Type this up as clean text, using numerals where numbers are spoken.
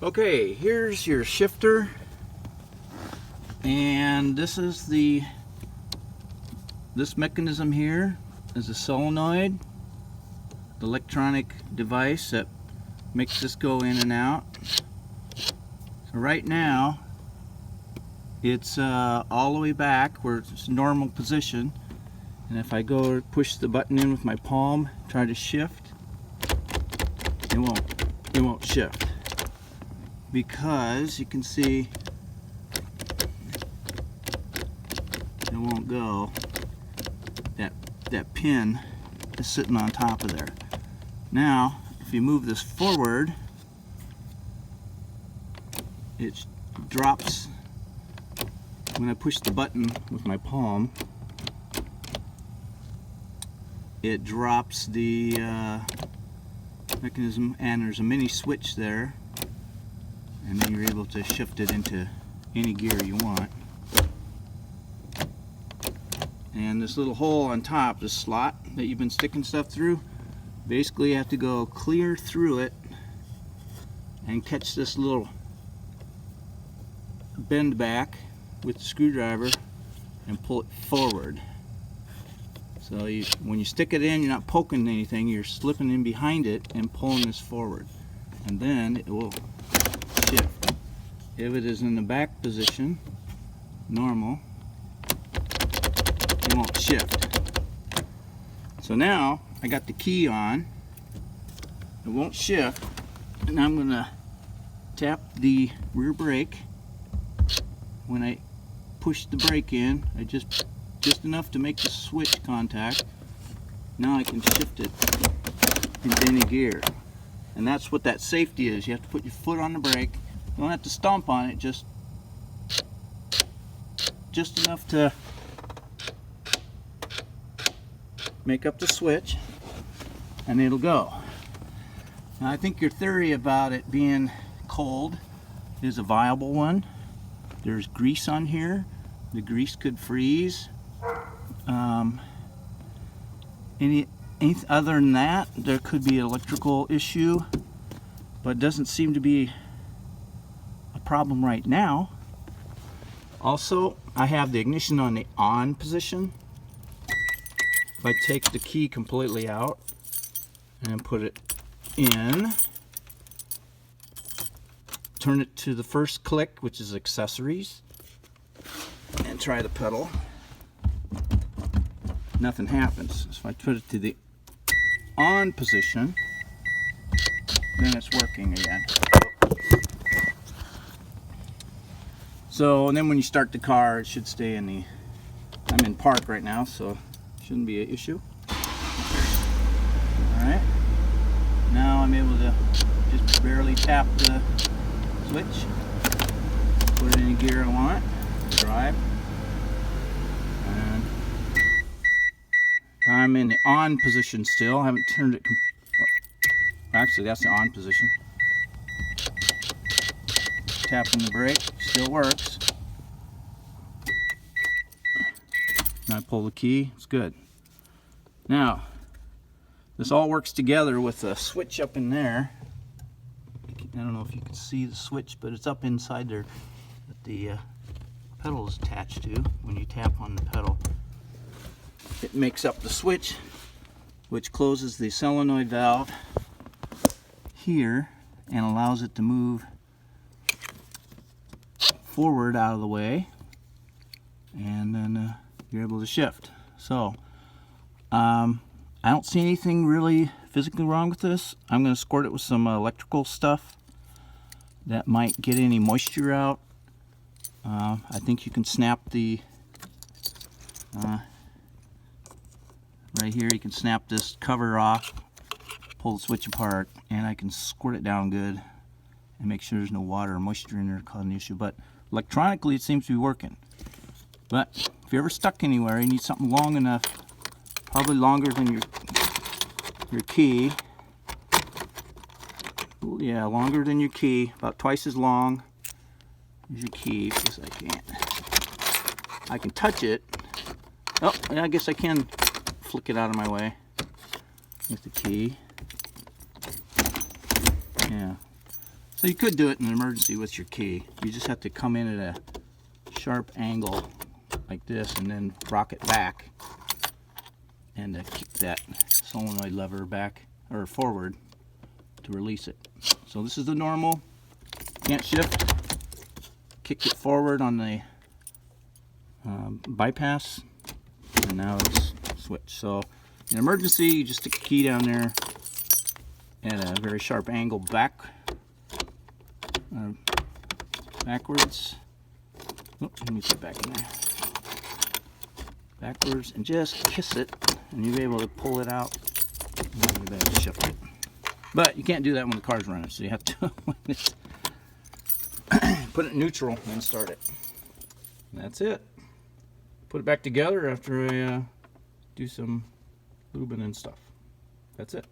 Okay, here's your shifter, and this mechanism here is a solenoid, electronic device that makes this go in and out. So right now it's all the way back where it's normal position, and if I go push the button in with my palm, try to shift, it won't shift, because you can see it won't go. That pin is sitting on top of there. Now if you move this forward, it drops. When I push the button with my palm, it drops the mechanism, and there's a mini switch there, and then you're able to shift it into any gear you want. And this little hole on top, this slot that you've been sticking stuff through, basically you have to go clear through it and catch this little bend back with the screwdriver and pull it forward. So when you stick it in, you're not poking anything, you're slipping in behind it and pulling this forward, and then it will shift. If it is in the back position, normal, it won't shift. So now I got the key on, it won't shift, and I'm going to tap the rear brake. When I push the brake in, I just enough to make the switch contact. Now I can shift it into any gear, and that's what that safety is. You have to put your foot on the brake. You don't have to stomp on it, just enough to make up the switch, and it'll go. Now I think your theory about it being cold is a viable one. There's grease on here. The grease could freeze. Any other than that, there could be an electrical issue, but it doesn't seem to be a problem right now. Also, I have the ignition on the on position. If I take the key completely out and put it in, turn it to the first click, which is accessories, and try the pedal, nothing happens. So if I put it to the on position, then it's working again. So, and then when you start the car, it should stay in the, I'm in park right now, so shouldn't be an issue. Alright, now I'm able to just barely tap the switch, put it in any gear I want, drive, and I'm in the on position still. I haven't turned it, actually that's the on position. Tapping the brake, still works. And I pull the key, it's good. Now, this all works together with a switch up in there. I don't know if you can see the switch, but it's up inside there that the pedal is attached to. When you tap on the pedal, it makes up the switch, which closes the solenoid valve here and allows it to move forward out of the way, and then you're able to shift. So I don't see anything really physically wrong with this. I'm going to squirt it with some electrical stuff that might get any moisture out. I think you can snap the right here, you can snap this cover off, pull the switch apart, and I can squirt it down good and make sure there's no water or moisture in there causing the issue. But electronically it seems to be working. But if you're ever stuck anywhere, you need something long enough, probably longer than your key. Yeah, longer than your key, about twice as long as your key, because I can touch it. Oh, I guess I can flick it out of my way with the key. Yeah. So you could do it in an emergency with your key. You just have to come in at a sharp angle like this and then rock it back and kick that solenoid lever back or forward to release it. So this is the normal. Can't shift. Kick it forward on the bypass, and now it's switch. So in emergency, you just stick a key down there at a very sharp angle backwards. Oh, let me put it back in there. Backwards, and just kiss it, and you'll be able to pull it out. And you'll be able to shift it. But you can't do that when the car's running, so you have to put it in neutral and start it. And that's it. Put it back together after I do some lubing and stuff. That's it.